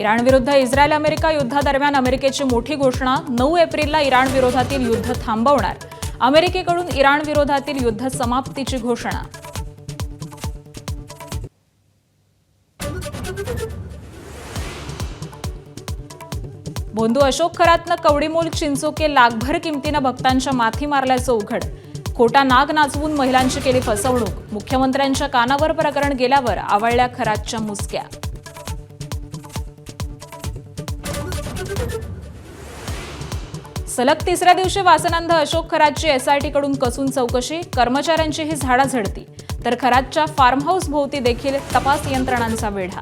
इराणविरुद्ध Israel America युद्धादरम्यान अमेरिकेची मोठी घोषणा. 9 एप्रिलला इराण विरोधातील युद्ध थांबवणार. अमेरिकेकडून इराण विरोधातील युद्ध समाप्तीची घोषणा. बोंधू अशोक खरातनं कवडीमोल चिंचोके लाखभर किमतीनं भक्तांच्या माथी मारल्याचं उघड. खोटा नाग नाचवून महिलांची केली फसवणूक. मुख्यमंत्र्यांच्या कानावर प्रकरण गेल्यावर आवळल्या खरातच्या मुसक्या. सलग तिसऱ्या दिवशी वासनांध अशोक खरातची एसआयटीकडून कसून चौकशी. कर्मचाऱ्यांचीही झाडाझडती. तर खरातच्या फार्म हाऊस भोवती देखील तपास यंत्रणांचा वेढा.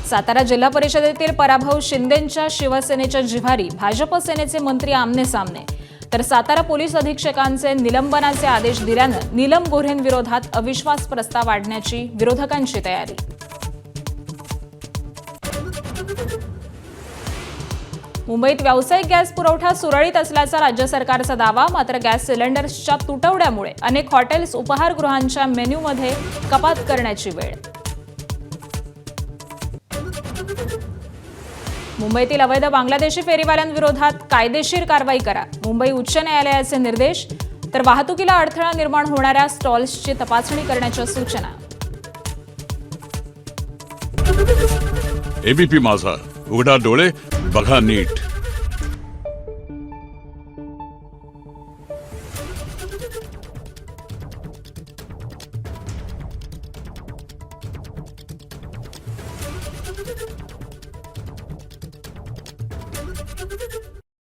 सातारा जिल्हा परिषदेतील पराभव. शिंदेंच्या शिवसेनेच्या जिव्हारी. भाजप सेनेचे मंत्री आमने सामने. तर सातारा पोलीस अधीक्षकांचे निलंबनाचे आदेश दिल्यानं नीलम गोऱ्हेंविरोधात अविश्वास प्रस्ताव आणण्याची विरोधकांची तयारी. मुंबईत व्यावसायिक गॅस पुरवठा सुरळीत असल्याचा राज्य सरकारचा दावा. मात्र गॅस सिलेंडर्सच्या तुटवड्यामुळे अनेक हॉटेल्स उपाहारगृहांच्या मेन्यूमध्ये कपात करण्याची वेळ. मुंबईतील अवैध बांगलादेशी फेरीवाल्यांविरोधात कायदेशीर कारवाई करा. मुंबई उच्च न्यायालयाचे निर्देश. तर वाहतुकीला अडथळा निर्माण होणाऱ्या स्टॉल्सची तपासणी करण्याच्या सूचना. एबीपी माझा, उघडा डोळे बघा नीट.